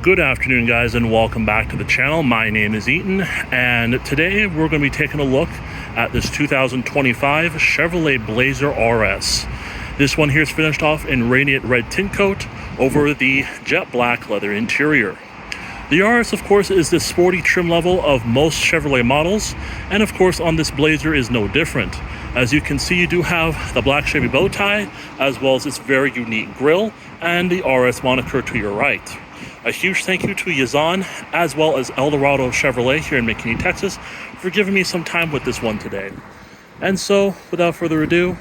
Good afternoon, guys, and welcome back to the channel. My name is Eaton, and today we're going to be taking a look at this 2025 Chevrolet Blazer RS. This one here is finished off in Radiant Red Tintcoat over the jet black leather interior. The RS, of course, is the sporty trim level of most Chevrolet models, and of course on this Blazer is no different. As you can see, you do have the black Chevy bow tie, as well as its very unique grille, and the RS moniker to your right. A huge thank you to Yazan, as well as Dorado Chevrolet here in McKinney, Texas, for giving me some time with this one today. And so, without further ado,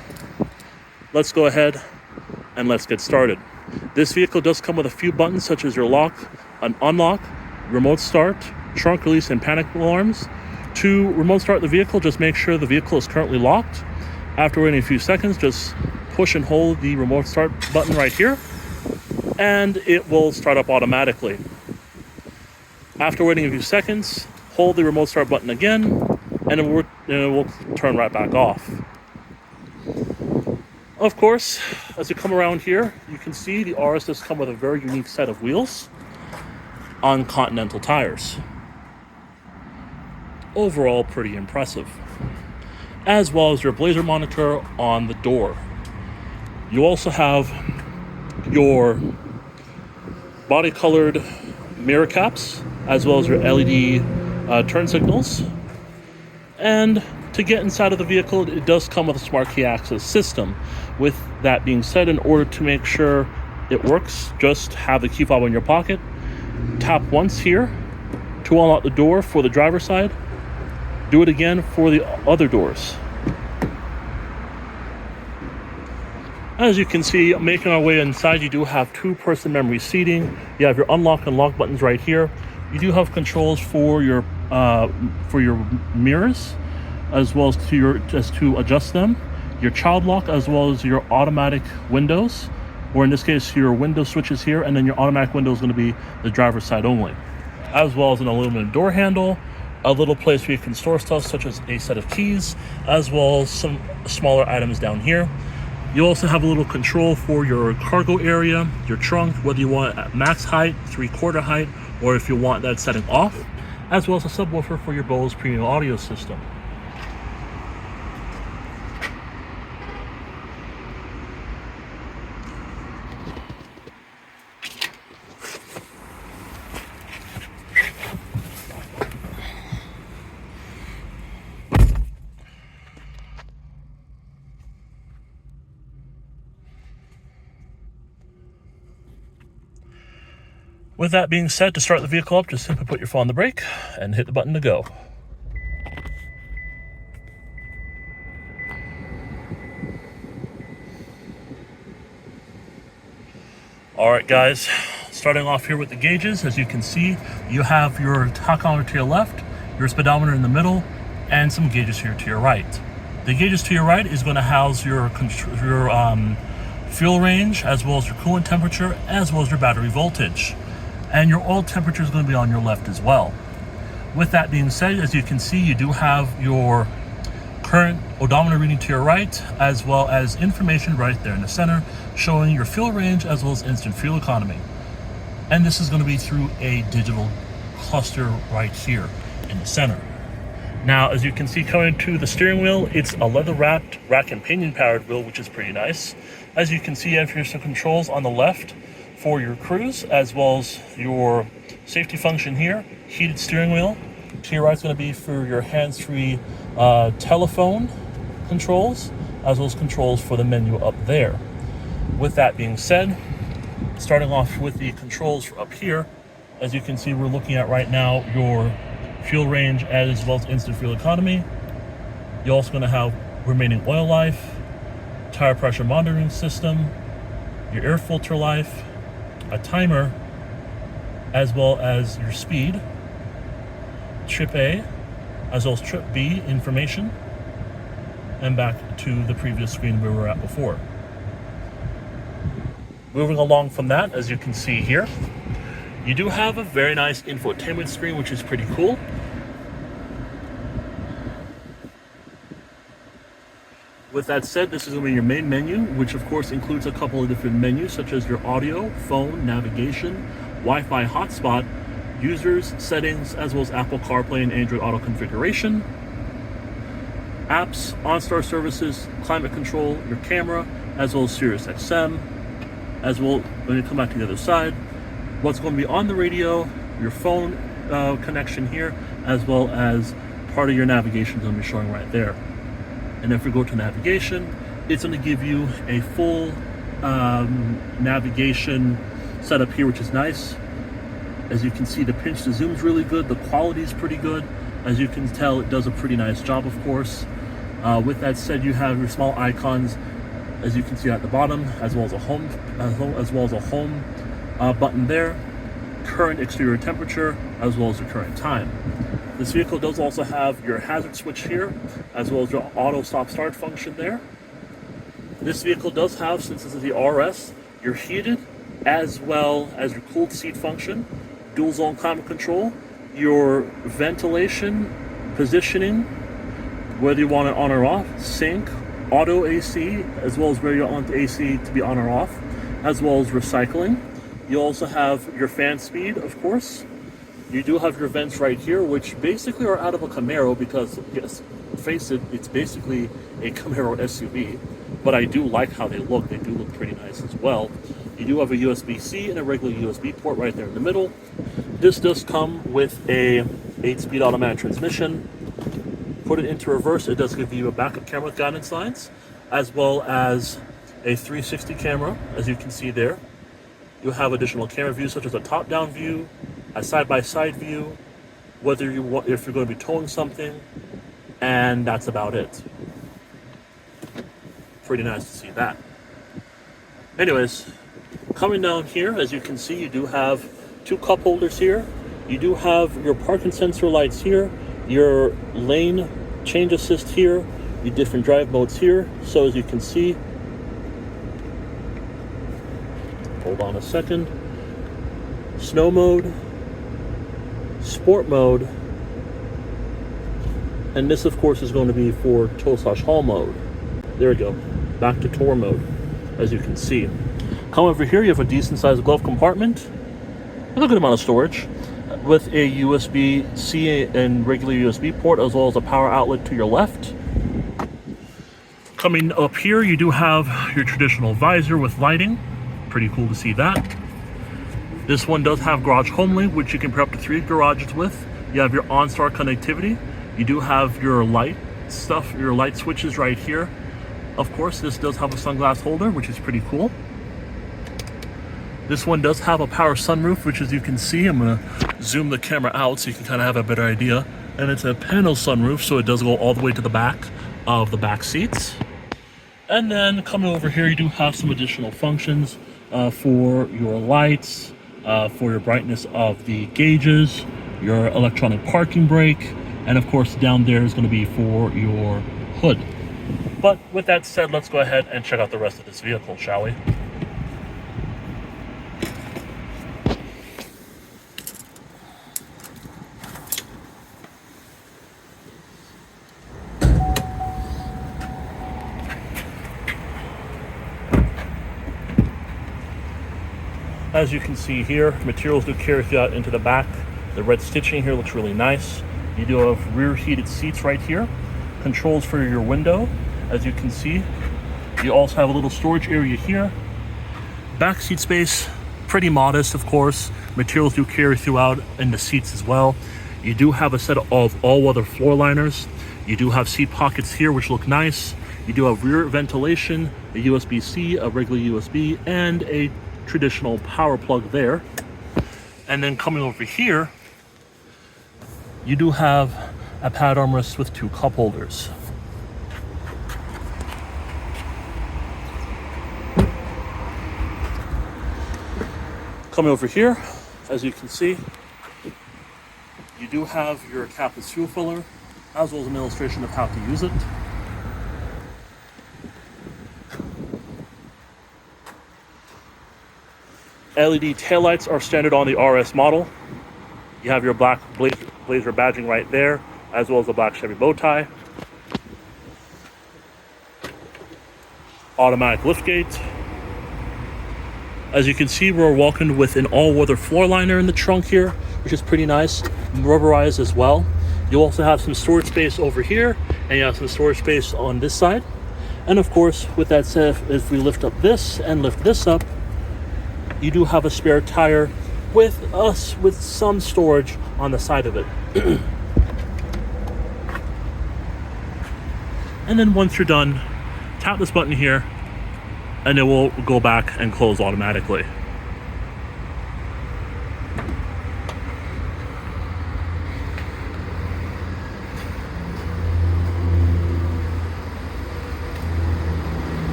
let's go ahead and let's get started. This vehicle does come with a few buttons such as your lock, an unlock, remote start, trunk release, and panic alarms. To remote start the vehicle, just make sure the vehicle is currently locked. After waiting a few seconds, just push and hold the remote start button right here, and it will start up automatically. After waiting a few seconds, hold the remote start button again, and it will turn right back off. Of course, as you come around here, you can see the RS does come with a very unique set of wheels on Continental tires. Overall, pretty impressive. As well as your Blazer monitor on the door. You also have your body colored mirror caps, as well as your LED turn signals. And to get inside of the vehicle, it does come with a smart key access system. With that being said, in order to make sure it works, just have the key fob in your pocket, tap once here to unlock the door for the driver's side, do it again for the other doors. As you can see, making our way inside, you do have two-person memory seating. You have your unlock and lock buttons right here. You do have controls for your mirrors, as well as to adjust them. Your child lock, as well as your automatic windows, or in this case, your window switches here, and then your automatic window is going to be the driver's side only, as well as an aluminum door handle, a little place where you can store stuff such as a set of keys, as well as some smaller items down here. You also have a little control for your cargo area, your trunk, whether you want it at max height, 3/4 height, or if you want that setting off, as well as a subwoofer for your Bose premium audio system. With that being said, to start the vehicle up, just simply put your foot on the brake and hit the button to go. All right, guys, starting off here with the gauges. As you can see, you have your tachometer to your left, your speedometer in the middle, and some gauges here to your right. The gauges to your right is going to house your fuel range, as well as your coolant temperature, as well as your battery voltage. And your oil temperature is going to be on your left as well. With that being said, as you can see, you do have your current odometer reading to your right, as well as information right there in the center, showing your fuel range as well as instant fuel economy. And this is going to be through a digital cluster right here in the center. Now, as you can see, coming to the steering wheel, it's a leather-wrapped rack and pinion powered wheel, which is pretty nice. As you can see, you have here some controls on the left for your cruise, as well as your safety function here, heated steering wheel. To your right is going to be for your hands-free telephone controls, as well as controls for the menu up there. With that being said, starting off with the controls for up here, as you can see, we're looking at right now your fuel range as well as instant fuel economy. You're also going to have remaining oil life, tire pressure monitoring system, your air filter life, a timer, as well as your speed, trip A, as well as trip B information, and back to the previous screen we were at before. Moving along from that, as you can see here, you do have a very nice infotainment screen, which is pretty cool. With that said, this is going to be your main menu, which of course includes a couple of different menus, such as your audio, phone, navigation, Wi-Fi hotspot, users, settings, as well as Apple CarPlay and Android Auto configuration, apps, OnStar services, climate control, your camera, as well as Sirius XM, as well, when you come back to the other side, what's going to be on the radio, your phone connection here, as well as part of your navigation is going to be showing right there. And if we go to navigation, it's going to give you a full navigation setup here, which is nice. As you can see, the pinch to zoom is really good. The quality is pretty good. As you can tell, it does a pretty nice job, of course. With that said, you have your small icons, as you can see at the bottom, as well as a home, button there. Current exterior temperature, as well as the current time. This vehicle does also have your hazard switch here, as well as your auto stop start function there. This vehicle does have, since this is the RS, your heated as well as your cooled seat function, dual zone climate control, your ventilation, positioning, whether you want it on or off, sync, auto AC, as well as where you want the AC to be on or off, as well as recycling. You also have your fan speed, of course. You do have your vents right here, which basically are out of a Camaro because, yes, face it, it's basically a Camaro SUV. But I do like how they look. They do look pretty nice as well. You do have a USB-C and a regular USB port right there in the middle. This does come with a 8-speed automatic transmission. Put it into reverse, it does give you a backup camera with guidance lines, as well as a 360 camera, as you can see there. You have additional camera views such as a top-down view, a side-by-side view, if you're going to be towing something, and that's about it. Pretty nice to see that. Anyways, coming down here, as you can see, you do have 2 cup holders here. You do have your parking sensor lights here, your lane change assist here, your different drive modes here. So as you can see, hold on a second, snow mode, sport mode, and this of course is going to be for tow/haul mode. There we go, back to tour mode, as you can see. Come over here, you have a decent sized glove compartment with a good amount of storage, with a USB-C and regular USB port, as well as a power outlet to your left. Coming up here, you do have your traditional visor with lighting. Pretty cool to see that. This one does have garage home link, which you can pair up to 3 garages with. You have your OnStar connectivity. You do have your light stuff, your light switches right here. Of course, this does have a sunglass holder, which is pretty cool. This one does have a power sunroof, which as you can see, I'm gonna zoom the camera out so you can kind of have a better idea. And it's a panel sunroof, so it does go all the way to the back of the back seats. And then coming over here, you do have some additional functions for your lights, for your brightness of the gauges, your electronic parking brake, and of course down there is going to be for your hood. But with that said, let's go ahead and check out the rest of this vehicle, shall we? As you can see here, materials do carry throughout into the back. The red stitching here looks really nice. You do have rear heated seats right here. Controls for your window, as you can see. You also have a little storage area here. Back seat space, pretty modest, of course. Materials do carry throughout in the seats as well. You do have a set of all-weather floor liners. You do have seat pockets here, which look nice. You do have rear ventilation, a USB-C, a regular USB, and a traditional power plug there. And then coming over here, you do have a pad armrest with 2 cup holders. Coming over here, as you can see, you do have your capless fuel filler, as well as an illustration of how to use it. LED taillights are standard on the RS model. You have your black Blazer badging right there, as well as the black Chevy bow tie. Automatic liftgate. As you can see, we're welcomed with an all-weather floor liner in the trunk here, which is pretty nice, rubberized as well. You also have some storage space over here, and you have some storage space on this side. And of course, with that said, if we lift up this and lift this up, you do have a spare tire with some storage on the side of it. And then once you're done, tap this button here, and it will go back and close automatically.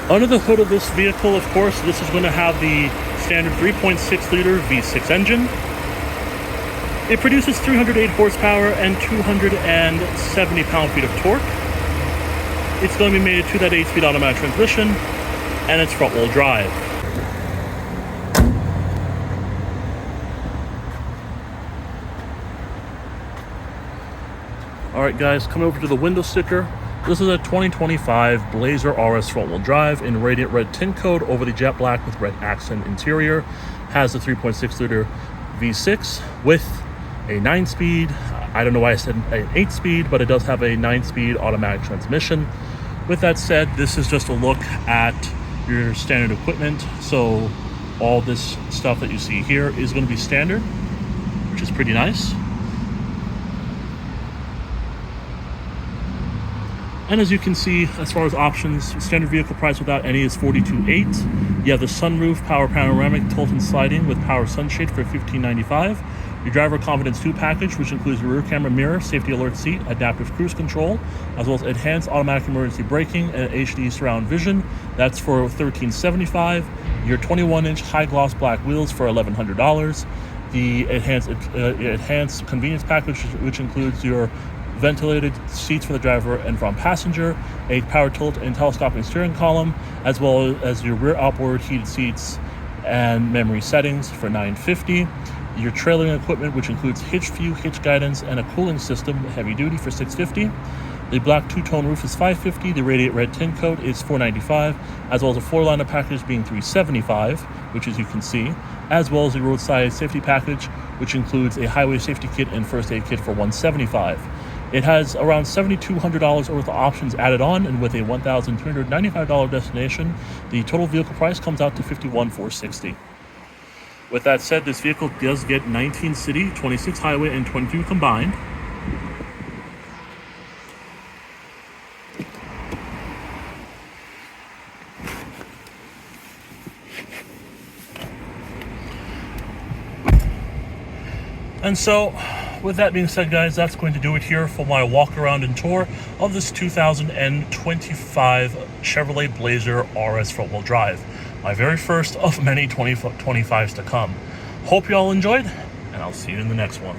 Under the hood of this vehicle, of course, this is going to have the standard 3.6 liter V6 engine. It produces 308 horsepower and 270 pound-feet of torque. It's going to be mated to that 8-speed automatic transmission, and it's front-wheel drive. Alright guys, coming over to the window sticker. This is a 2025 Blazer RS front-wheel drive in Radiant Red Tintcoat over the jet black with red accent interior. Has a 3.6 liter V6 with a 9-speed. I don't know why I said an 8-speed, but it does have a 9-speed automatic transmission. With that said, this is just a look at your standard equipment. So all this stuff that you see here is going to be standard, which is pretty nice. And as you can see, as far as options, standard vehicle price without any is $42,800. You have the sunroof, power panoramic, tilt and sliding with power sunshade for $15.95. Your driver confidence 2 package, which includes your rear camera mirror, safety alert seat, adaptive cruise control, as well as enhanced automatic emergency braking and HD surround vision. That's for $13.75. Your 21-inch high gloss black wheels for $1,100. The enhanced convenience package, which includes your ventilated seats for the driver and front passenger, a power tilt and telescoping steering column, as well as your rear outboard heated seats and memory settings for $950. Your trailering equipment, which includes hitch view, hitch guidance, and a cooling system, heavy duty, for $650. The black two-tone roof is $550. The Radiant Red Tintcoat is $495, as well as a floor liner package being $375, which, as you can see, as well as the roadside safety package, which includes a highway safety kit and first aid kit for $175. It has around $7,200 worth of options added on, and with a $1,395 destination, the total vehicle price comes out to $51,460. With that said, this vehicle does get 19 city, 26 highway, and 22 combined. And so, with that being said, guys, that's going to do it here for my walk around and tour of this 2025 Chevrolet Blazer RS front-wheel drive. My very first of many 25s to come. Hope you all enjoyed, and I'll see you in the next one.